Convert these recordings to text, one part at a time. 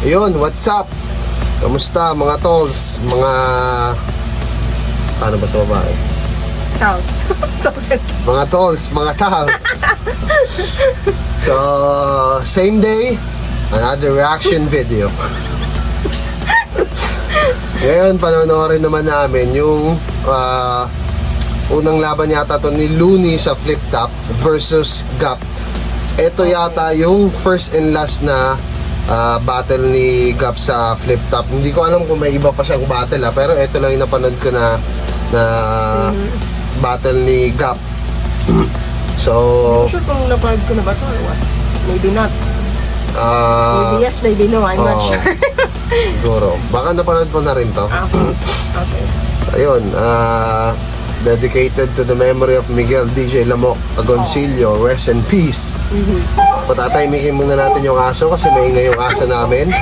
Ayun, what's up? Kamusta mga tolls? Mga... Paano ba sa babae? Towels. Mga tolls, mga towels. So, same day, another reaction video. Ngayon, panonoorin naman namin yung unang laban yata to ni Looney sa flip top versus Gap. Ito yata yung first and last na battle ni Gap sa flip top. Hindi ko alam kung may iba pa siyang battle pero ito lang yung napanood ko na battle ni Gap. So, I'm sure kung napanood ko na ba ito or what? Maybe not. Maybe yes, maybe no. I'm not sure. Siguro. Baka napanood mo na rin to. Okay. Ayun, dedicated to the memory of Miguel DJ Lamok Agoncillo. Rest in peace. Patataymikin muna natin yung aso kasi maingay yung aso namin.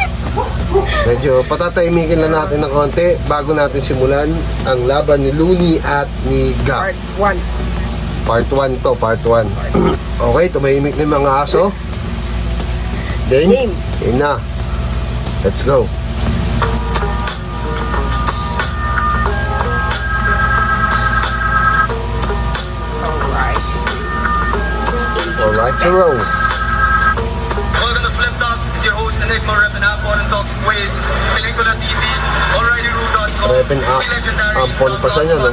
Medyo patataymikin lang natin ng konti bago natin simulan ang laban ni Looney at ni Gap. Part 1. Part 1 to, part 1. Okay, tumahimik na yung mga aso. Game? Game na. Let's go. Alright to roll. Welcome to Flip Top. It's your host Enigma repping Ampon and Toxic Ways. Pelikula TV, alrightyroom.com. Repping Ampon pa siya niya, no?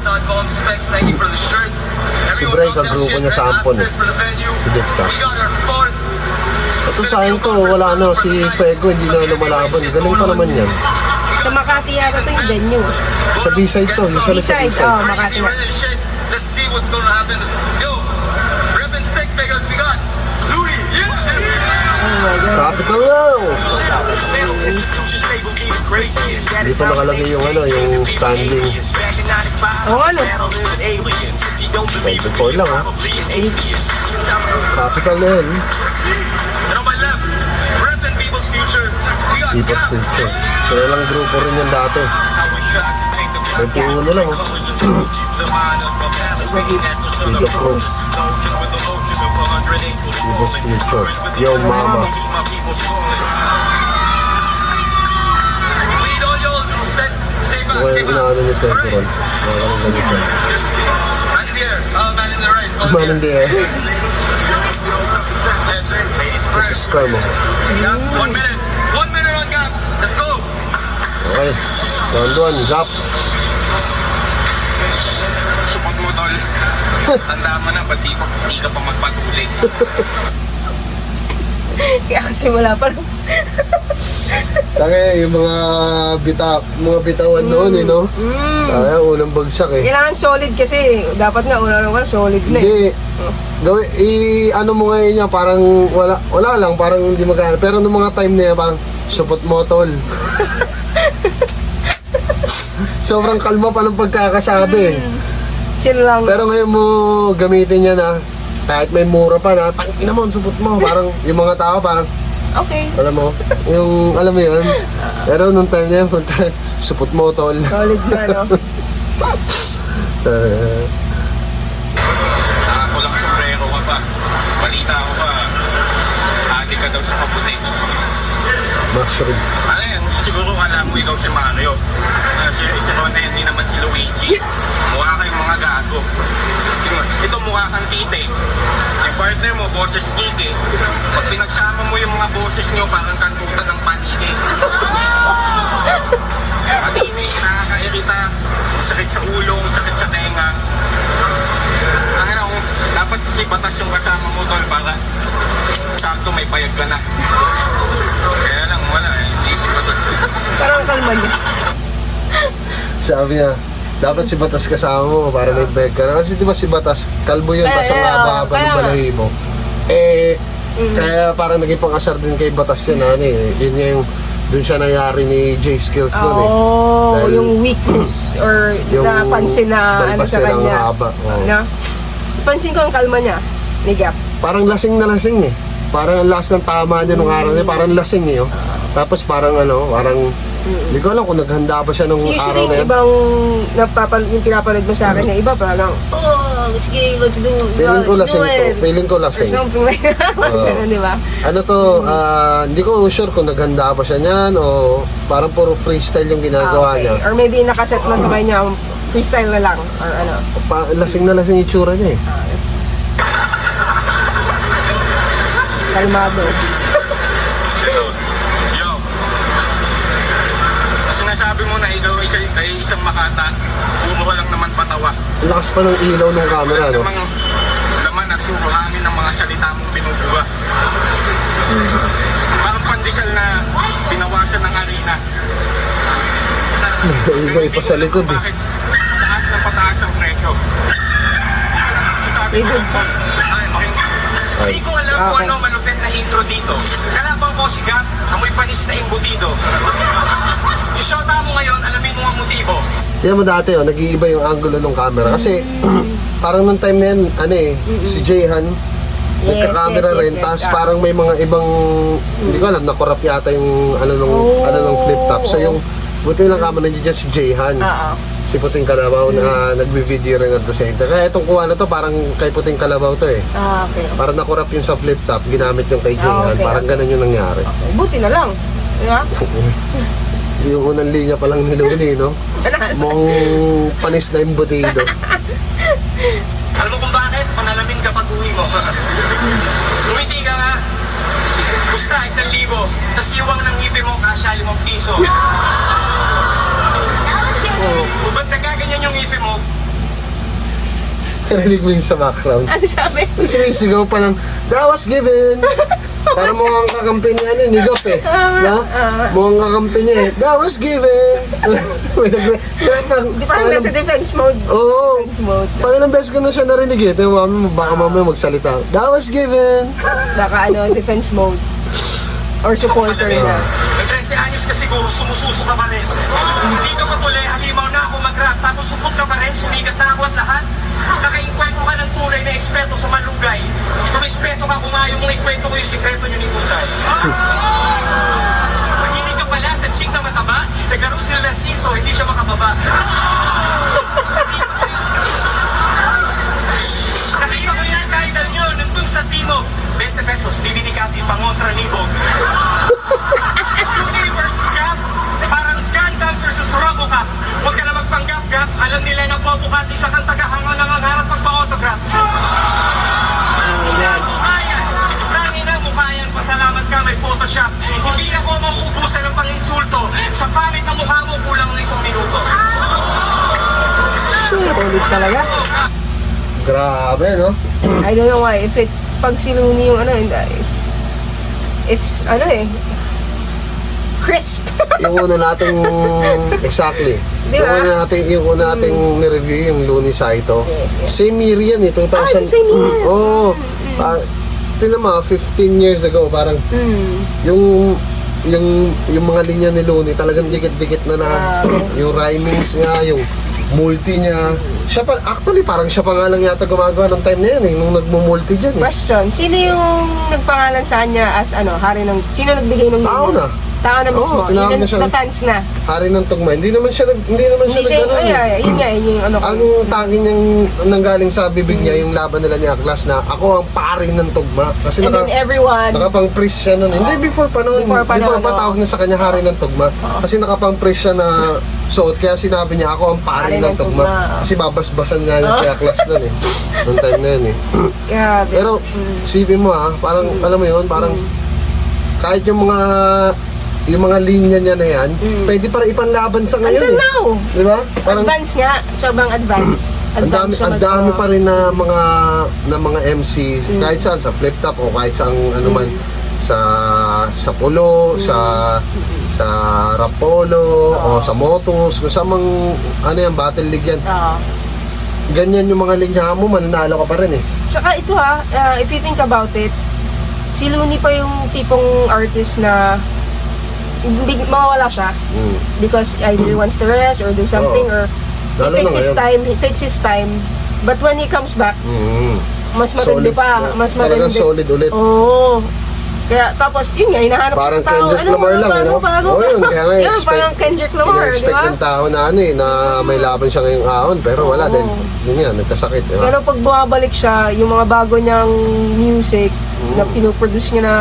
Specs, thank you for the shirt. Si Bray, kagrupo niya sa Ampon, eh. Si Dicta. We got our fourth. Ito sa akin to, wala na. Si Fuego hindi na lumalaban. Galing pa naman yan. Sa Makati yata ito yung venue. Sa B-side to. Usually sa B-side, B-side. Makati na. Let's see what's gonna happen. Yo, repping stick figures, we got Louis. Oh my God. Capital Row! Hindi pa nakalagay yung yung standing. Oo, ano? 24 lang, ha? Capital L. And on my left, repping People's Future, we got People's Future. Sila lang grupo rin yan dati. May pingo na lang, oh. Video Cruz. People's Future. Yo, mama. Okay, inaano niya Fuego ron. Mga ganun ganito. Man in the air, man in the right. Man in the air. This is Carmo. 1 minute. 1 minute on Gap. Let's go. Okay. Round 1, Gap. Support mo, tol. Tanda mo na, ba't di ka pa magpatuloy? Kaya kasi wala pa rin. Kaya yung mga bitawan noon, eh, no? Kaya unang bagsak, eh. Kailangan solid kasi. Dapat nga, una naman solid na eh. Hindi. Gawin, ano mo ngayon niya, parang wala lang, parang hindi magana. Pero nung mga time na yan, parang support mo, tol. Sobrang kalma pa ng pagkakasabi. Chill lang. Pero ngayon mo gamitin niya na, kahit may mura pa na, tangina mo, support mo. Parang yung mga tao, parang, Okay. alam mo yun. Pero nung time na yan, support mo, tol. Solid na, no? Nakakulang sombrero ka pa. Balita ko pa. Adik ka daw sa kaputi. Mushroom. Ano yan? Siguro alam mo ikaw si Mario. Si Ronda hindi naman si Luigi. Mukha kayong mga gago. Ito mukha kang tite. Yung partner mo, boses Kike. Pag pinagsama mo yung mga boses nyo, parang kantutan ng panike. Matinig, nakakairita. Sakit sa ulo, sakit sa tenga. Dapat si Batas yung kasama mo, tol, para sakto may payag ka na. Kaya lang, wala eh. Hindi si Batas. Parang kalma niya. Sabi niya, dapat si Batas kasama mo para may bag ka na. Kasi di ba si Batas, kalbo yun, tas ang haba-haba ng balahibo. Kaya parang naging pang-asar din kay Batas yun, yun yung doon siya nangyari ni J Skills noon, eh. Dahil yung weakness or yung napansin na ano sa balbas niya ng kanya. haba. Na? Pansin ko ang kalma niya, ni Gap. Parang lasing na lasing, eh. Parang ang last ng tama niya nung araw niya, parang lasing, eh. Tapos parang hindi ko alam kung naghanda pa siya nung Usually araw na yung yan. ibang yung pinapanood mo sa akin na iba parang let's game, let's do, Feeling ko let's do lasing to. it. Feeling ko Or lasing. something like that. Ganun, di ba? Ano to, hindi ko sure kung naghanda pa siya niyan o parang puro freestyle yung ginagawa Okay. niya. Or maybe nakaset na sa kanya, freestyle na lang. Or ano. Lasing na lasing itsura niya eh. Let's see. Kalmado. Yo. Sinasabi mo na ikaw ay isang makata, puro ka lang naman patawa. Ang lakas pa ng ilaw ng camera, Wala no? namang laman at suruhangin ng mga salita mong binubuga. Parang pandesal na pinawasan ng arena. Ingay pa sa likod eh. Bakit pataas ng pataas ang presyo? Sabi ko, hindi ko alam kung Okay. ano malupit na intro dito. Kalabang ko si Gap, amoy panis na imbutido. Yung shota mo ngayon, alamin mo ang motibo. Yan mo dati, nag-iiba yung angulo ng camera. Kasi, parang nung time na yan, si Jayhan, nagka-camera yes, rin. yes. Tapos parang may mga ibang, hindi ko alam, nakorap yata yung nung flip top. So yung, buti lang kama nandiyan dyan si Jayhan. Si Puting Kalabaw na nagbe-video rin at the same time. Kaya itong kuha na to, parang kay Puting Kalabaw to eh. Okay. Parang nakorap yung sa flip top, ginamit yung kay Jayhan. Okay. Parang ganun yung nangyari. Okay. Buti na lang. Di ba? Yung unang linya pa lang niluli, no? Mukhang panis na yung butido. Alam mo kung bakit? Panalamin kapag uwi mo. Umiti ka nga. Gusta, 1,000. Tapos iwang ng ngipin mo, kasya 5 piso. Kung ba't nagaganyan yung ngipin mo, Narinig mo yung sa background. Ano sabi? Sinisigaw pa ng, that was given. Para mukhang kakampi niya, ni Gap eh. No? Mukhang kakampi niya eh, that was given. Di parang nasa defense mode. Oo. Defense mode. Pangilang beses ko na siya narinig eh. Tayo mami, baka mamaya magsalita. That was given. Baka defense mode. Or supporter na. may 13 anyos ka siguro, sumususo ka pa rin. Hindi ka patuloy, halimaw na ako mag-rap, tapos supot ka pa rin, sumigat na ako at lahat. Nakainkwento ka ng tunay na eksperto sa malugay. Kung eksperto ka, kung ayaw mong ikwento ko yung sikreto nyo ni Tutay. Mahilig ka pala sa chick na mataba, nagkaroon sila ng siso, hindi siya makababa. Nakita ko yung scandal nyo nandun sa Timog. 20 pesos, bibili ka ating pangontra libog. Luni versus Gap, parang Gundam versus Robocop. Huwag ka na magpanggap-gap, alam nila na Bobocat, isa kang tagahanga ng hangarap pagpa-autograph. Mukayan, tangin na mukayan, pasalamat ka may Photoshop. Hindi ako mauubusan ng pang-insulto. Sa pangit na mukha mo, kulang ng 1 minuto. Ulit talaga. Grabe, no? I don't know why. If pag sinuni yung it's crisp. Yung una nating, exactly. Di ba? Yung una nating nireview, yung Looney Saito. Yes. Same year yan eh, 2000. sa same year. Oo. Tingnan mo, 15 years ago, parang Mm. yung mga linya ni Looney talagang dikit-dikit na yung rhymings niya, yung multi niya. Siya pa, actually parang siya pa nga lang yata gumagawa ng time na yan eh, nung nagmumulti dyan eh. Question, sino yung nagpangalan sa kanya as hari ng, sino nagbigay ng Tao na. Tao na mismo. tinawag na siya. Na fans na. Hari ng tugma. Hindi naman siya Hindi siya, nagganon eh. yun nga, yun yung ano ko. Ang tangi niyang nanggaling sa bibig niya, yung laban nila ni Aklas na ako ang pari ng tugma. Kasi And then everyone, nakapang-priest siya nun. Hindi, before pa nun. Before pa nun, pa oo. tawag na sa kanya hari ng tugma. Kasi nakapang-priest siya na suot. Kaya sinabi niya, ako ang pari ng tugma. Kasi babasbasan nga niya si Aklas nun eh. Noong time na yun eh. grabe. Pero, sipin mo parang, alam mo yun, parang kahit yung mga linya niya na yan, pwede para ipanlaban sa ngayon Until eh. now. Di ba? Parang, Advance nga, sobrang advance. ang dami pa rin na mga MC kahit saan, sa flip top o kahit saan man, sa polo, sa rapolo o sa motos, kung saan mang battle league yan. Ganyan yung mga linya mo, mananalo ka pa rin eh. Saka ito if you think about it, si Looney pa yung tipong artist na hindi mawawala siya because either he wants to rest or do something or Lalo he na takes his time, but when he comes back, mas maganda Solid. pa, mas Talagang maganda. solid ulit. Oo. Kaya tapos yun nga, hinahanap Parang ng tao. Kendrick Lamar lang, you know? bago. Oo, yun, kaya nga, Yun, parang Kendrick Lamar, di ina-expect ba? ng tao na ano na may laban siya ngayong ahon, pero wala Oo. dahil, yun nga, nagkasakit, di ba? Pero pag bumabalik siya, yung mga bago niyang music na pinuproduce niya na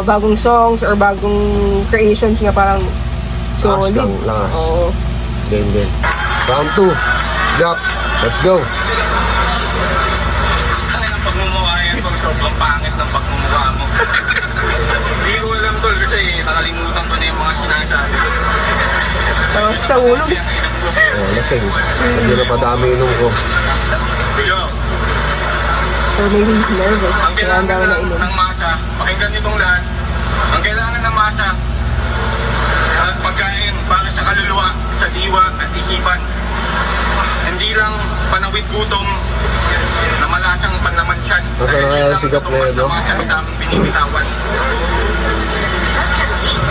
bagong songs or bagong creations niya parang solid. Lakas lang, lakas. Oo. Game. Round 2. Gap. Let's go. Ang ng pagmumukha yan, tol. Sobrang pangit ng pagmumukha mo. Hindi ko alam, tol, kasi nakalimutan ko na yung mga sinasabi. Tapos sa ulo. Oh, lasing. Hindi na padami inom ko. Yo, Or maybe he's nervous. ang Kaya ang dami na kailangan inom. ng masa, pakinggan nitong lahat, ang kailangan ng masa, at pagkain para sa kaluluwa, sa diwa at isipan. Hindi lang panawid gutom na malasang panlamansyad. Nasaan na kaya ang sigap na yan, no? Mga salita mong binibitawan.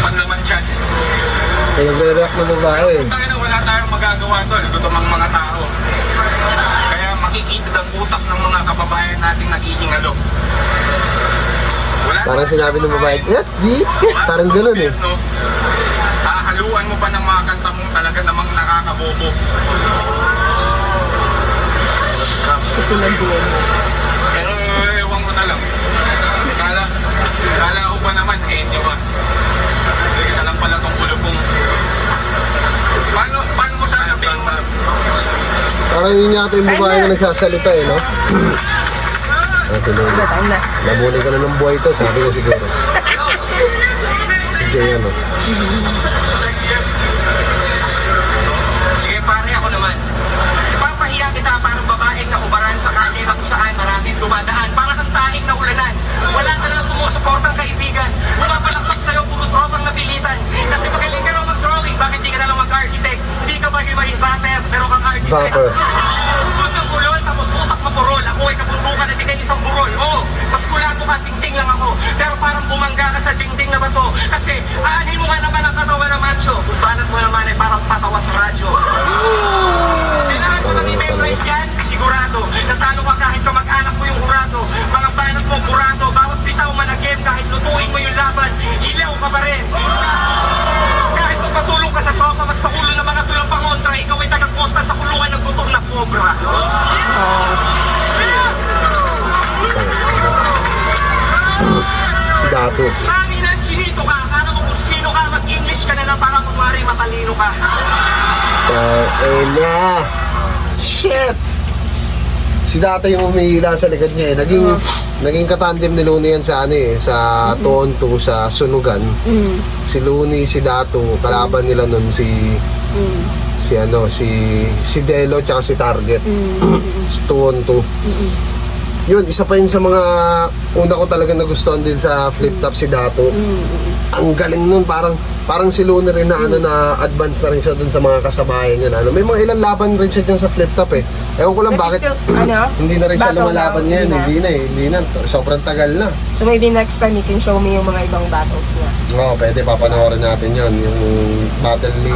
Panlamansyad. Kaya nagre-react na babae. Tangin na wala tayong magagawa tol, gutom ang mga tao. Kaya makikita ang utak ng mga kababayan nating naghihingalo. Wala Parang sinabi ng babae, that's deep. Parang ganun eh. No? Hahaluan mo pa ng mga kanta mong talaga namang nakakabobo. Sa pinagbuwan mo. Pero ewan ko na lang. Kala ko pa naman, henyo ba? Isa lang pala tong ulo kong... Paano mo sasabihin mo? Parang yun yata yung babae na nagsasalita eh, no? Diba, time na. Lamunin ka na ng buhay to, sabi niya siguro. Si Jay, ano? Sige pare, ako naman. Ipapahiya kita parang babaeng nakubaran sa kalye na kung saan maraming dumadaan. Para kang taing na ulanan. Wala ka na sumusuportang kaibigan. Pumapalakpak sa'yo, puro tropang napilitan. Kasi magaling ka raw mag-drawing, bakit di ka na lang mag-architect? Hindi ka bagay maging vapor, pero kang architect. Vapor. Ugod ng bulol, tapos utak mapurol. Ako ay kabundukan at ikay isang burol. Oo, mas kulago ka, tingting lang ako. Pero parang bumangga ka sa dingding na bato. Kasi aanin mo nga naman ang katawan ng macho. Kung banat mo naman ay parang patawa sa radyo. Kailangan mo nang i-memorize yan, sigurado. Natalo ka kahit kamag-anak mo yung hurado. Mga banat mo burado, bawat bitaw managim. Kahit lutuin mo yung laban, hilaw ka pa rin. Kahit magpatulong ka sa tropa, sa ulo ng mga tulang pangontra, ikaw ay taga-costa sa kulungan ng gutom na cobra. Si Dato. Tanginan, sinito ka. Akala mo kung sino ka, mag-English ka na lang para kunwari matalino ka. Okay na. Shit! Si Dato yung umihila sa likod niya eh. Naging katandem ni Looney yan sa ano eh, sa 2-on-2 sa Sunugan. Si Looney, si Dato, kalaban nila nun si Delo tsaka si Target. 2-on-2. Yun, isa pa yun sa mga una ko talaga nagustuhan din sa flip top si Dato. Ang galing nun, parang si Looney rin na na advance na rin siya dun sa mga kasabayan niya. Ano. May mga ilang laban rin siya dyan sa flip top eh. Ewan ko lang Kasi bakit still, hindi na rin siya battle lumalaban now, ngayon. Hindi na. Sobrang tagal na. So maybe next time you can show me yung mga ibang battles niya. Oo, pwede papanoorin natin yon yung battle ni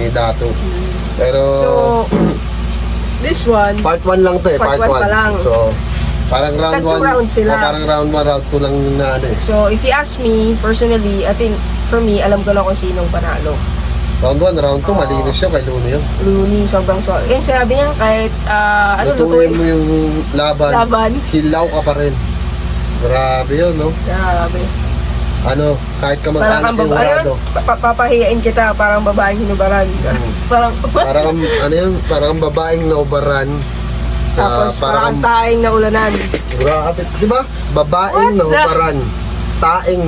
Dato. Pero So, this one, part 1 lang to eh, Part part one 1. pa lang. So, parang round 1. Tatlo rounds sila. Parang round 1, round 2 lang na ano eh. so if you ask me, personally, I think, for me, alam ko lang kung sinong panalo. Round 1, round 2, malinis siya kay Looney yun. Looney, sobrang solid. Yung sinabi niya, kahit, Lutuin mo yung laban, Laban. hilaw ka pa rin. Grabe yun, no? Grabe. Ano, kahit ka Parang mag-anak kang yung babae, urado. papahiyain kita, parang babaeng hinubaran. Parang, Parang kang, ano yun, parang kang babaeng naubaran. tapos parang kang- taing na ulanan. Grabe, di ba? Babaeng What the- nahubaran. Taing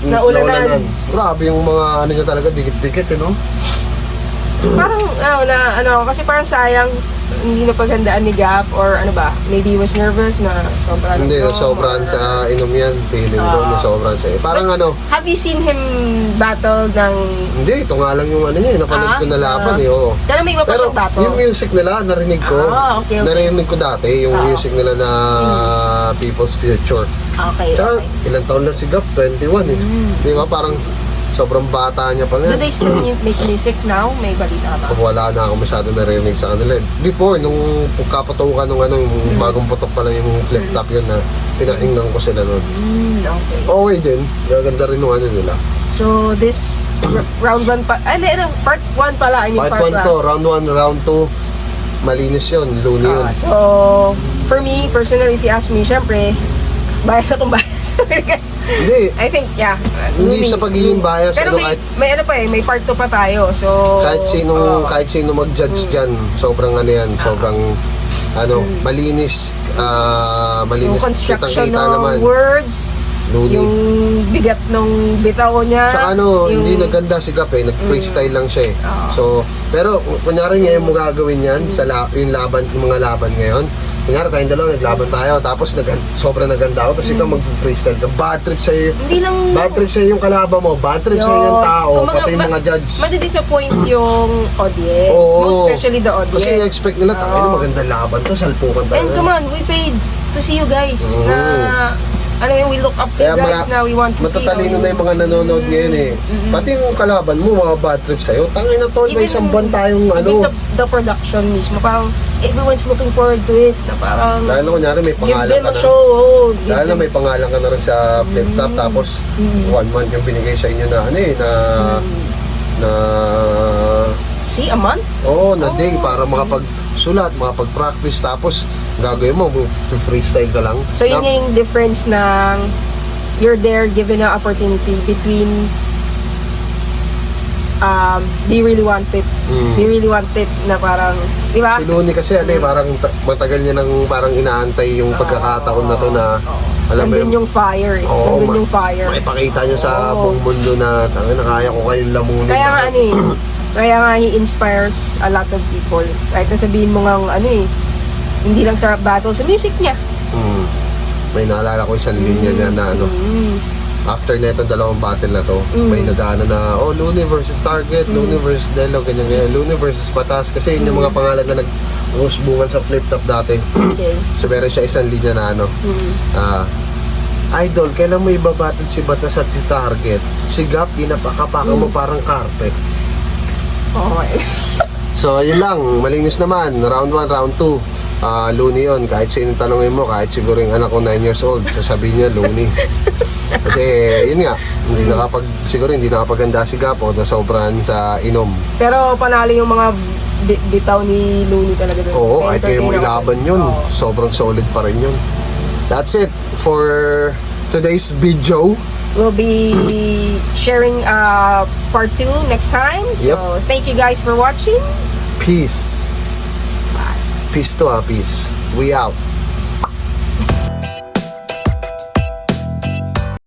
Naulanan. Grabe yung mga ano niya talaga, dikit-dikit, eh, no? Parang, kasi parang sayang, hindi na paghandaan ni Gap, or ano ba, maybe he was nervous na sobrang. Hindi, inom, sobrang or- sa inom yan. Feeling ko na sobrang sa Parang ano, Have you seen him battle ng... hindi, ito nga lang yung ano niya, napanood ko na laban, eh, oo. Pero may iba pa Pero siyang battle. yung music nila, narinig ko. Okay. Narinig ko dati, yung Ah. music nila na People's Future. Okay. Kaya, ilang taon lang si Gap? 21 eh. Di ba? Parang sobrang bata niya pa nga. Do they still make music now? May balita ka ba? Wala na ako masyado narinig sa kanila. Before, nung kapatukan nung ano, yung bagong putok pa lang yung flip top yun na Pinakinggan ko sila nun. Okay. Okay din. Gaganda rin yung ano nila. So, this round 1 pa, part 1 pala. I mean, Part 1 to. Round 1, round 2. Malinis yun. Looney yun. So, for me, personally, if you ask me, syempre, bias akong bias. Hindi. I think, yeah. Hindi Looney. sa pagiging bias. Pero Ano, may ano pa may part 2 pa tayo. So, kahit sino mag-judge dyan, sobrang ano yan, sobrang malinis. Malinis. yung construction Kitang-kita ng naman. words, Looney. yung bigat ng bitaw niya. Tsaka hindi naganda si Gap nag-freestyle lang siya eh. So, pero kunyari ngayon mo gagawin yan sa yung mga laban ngayon. Kunyari tayong dalawa, naglaban tayo, tapos sobrang naganda ako, tapos ikaw mag-freestyle ka. Bad trip sa'yo. Hindi lang... Bad trip sa'yo yung kalaban mo, bad trip sa'yo yung tao, pati yung mga judge. Madidisappoint yung audience. Oo. Most especially the audience. Kasi expect nila, tangin na magandang laban to, salpukan tayo. And come on, we paid to see you guys. Na, we look up to Kaya you guys na we want to see. matatalino na yung mga nanonood ngayon eh. Pati yung kalaban mo, mga bad trip sa'yo. Tangin na tol, may isang buwan tayong Even the production mismo, parang everyone's looking forward to it. Na parang, Dahil kunyari may give pangalan them ka a na. show. Dahil na may pangalan ka na rin sa flip top, tapos 1 month yung binigay sa inyo na na See, a month? na day para makapagsulat, makapag-practice, tapos gagawin mo, freestyle ka lang. So, yun yung difference ng you're there given an opportunity between do you really want it? Do you really want it na parang, di ba? Si Looney kasi parang matagal niya nang parang inaantay yung pagkakataon na to na alam mo Nandun yung fire. Nandun yung fire. Makipakita niya sa buong mundo na tangin na kaya ko kayong lamunin. Kaya nga kaya nga he inspires a lot of people. Kahit na sabihin mo nga hindi lang sa battle, sa music niya. May naalala ko isang linya niya na after neto dalawang battle na to, may nag-ano na, Looney versus Target, Looney versus Delo, ganyan, Looney versus Patas, kasi yun yung mga pangalan na nag-usbungan sa flip top dati. Okay. So meron siya isang linya na Idol, kailan mo ibabattle si Batas at si Target? Si Gap, pinapakapaka mo parang carpet. Okay. So, yun lang. Malinis naman. Round 1, round 2. Looney yun. Kahit sino tanongin mo, kahit siguro yung anak ko 9 years old, sasabihin niya, Looney. Kasi, yun nga. Siguro hindi nakapaganda si Gap o nasobrahan sa inom. Pero panalo yung mga bitaw ni Looney talaga doon. Oo, kahit kayo mo ilaban yun. Sobrang solid pa rin yun. That's it for today's video. We'll be sharing part 2 next time. So, thank you guys for watching. Peace. Peace to peace. We out.